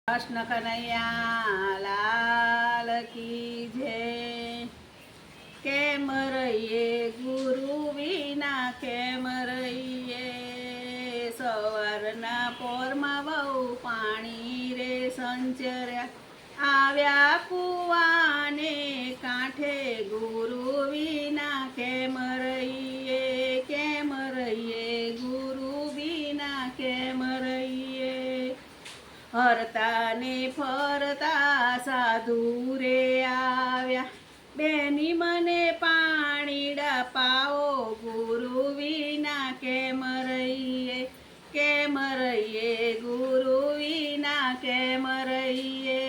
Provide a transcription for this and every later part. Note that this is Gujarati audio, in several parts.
કૃષ્ણ કનૈયા લાલ કી જય। કેમ રહીએ ગુરુ વિના કેમ રહીએ, સવારના પોરમાં બહુ પાણી રે સંચર્યા, આવ્યા કુવાને કાંઠે ગુરુ વિના કેમ રહીએ, કેમ રહીએ ગુરુ વિના કેમ રહીએ। હરતા ને ફરતા સાધુ રે આવ્યા, બેની મને પાણીડા પાવો, ગુરુ વિના કેમ રહીએ, કેમ રહીએ ગુરુ વિના કેમ રહીએ।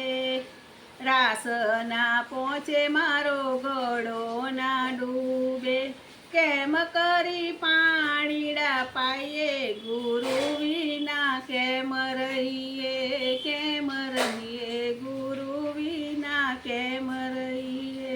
રાસના પહોંચે મારો ગળો ના ડૂબે, કેમ કરી પાણીડા પાઈએ, ગુરુ વિના કેમ રહીએ, કેમ રહીએ ગુરુ વિના કેમ રહીએ।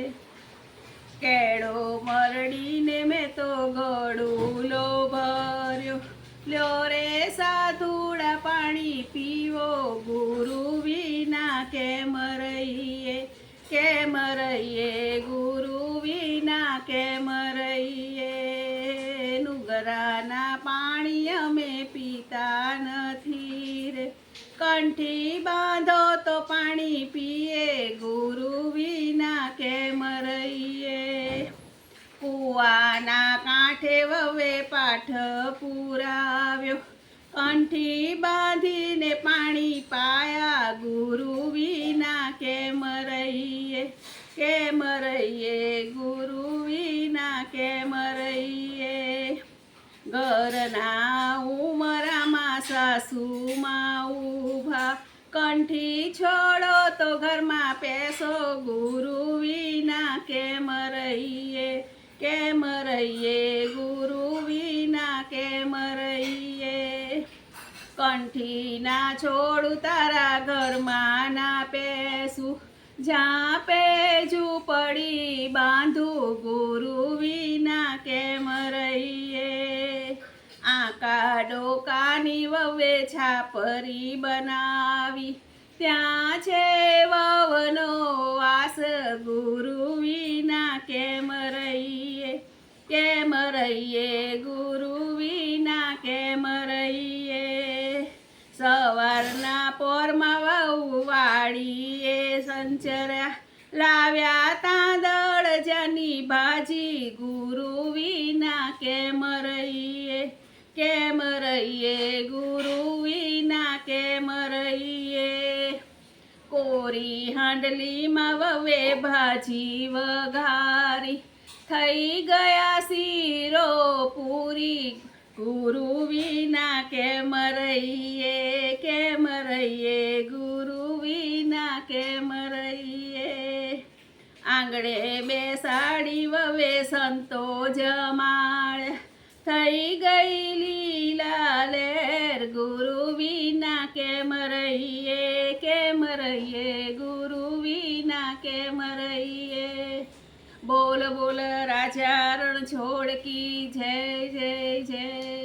કેળો મરડીને મેં તો ગળુલો ભર્યો, લ્યો રે સાધુડા પાણી પીવો, ગુરુ વિના કેમ રહીએ, કેમ રહીએ ગુરુ વિના કેમ રહીએ। નુગરાના પાણી અમે પીતા નથી રે, કંઠી બાંધો તો પાણી પીએ, ગુરુ વિના કેમ રહીએ। કુવાના કાંઠે વવે પાઠ પુરાવ્યો, કંઠી બાંધીને પાણી પાયા, ગુરુ વિના કેમ રહીએ, કેમ રહીએ ગુરુ વિના કેમ રહીએ। ઘરના ઉમરામાં સાસુમાં ઊભા, કંઠી છોડો તો ઘરમાં પેસો, ગુરુ વિના કેમ રહીએ, કેમ રહીએ ગુરુ વિના કેમ રહીએ। કંઠીના છોડું તારા ઘરમાં ના પેસું, જ્યાં પેજું પડી બાંધું, ગુરુ વિના કેમ રહીએ। આકા ડોકાની વવે છાપરી બનાવી, ત્યાં છે વવનો વાસ, ગુરુ વિના કેમ રહીએ, કેમ રહીએ ગુરુ વિના કેમ રહીએ। સવારના પોરમાં વહુ વાળીએ સંચર્યા, લાવ્યા તાંદળ જાની ભાજી, ગુરુ વિના કેમ રહીએ, કેમ રહીએ ગુરુ વિના કેમ રહીએ। કોરી હાંડલીમાં વવે ભાજી વઘારી, થઈ ગયા શીરો પૂરી, ગુરુ વિના કેમ રહીએ, કેમ રહીએ ગુરુ વિના કેમ રહીએ। આંગણે બેસાડી વવે સંતો જમાડ્યા, થઈ ગઈ લીલા લેર, ગુરુ વિના કેમ રહીએ, કેમ રહીએ ગુરુ વિના કેમ રહીએ। બોલ બોલ રાજા રણછોડ કી જય જય જય।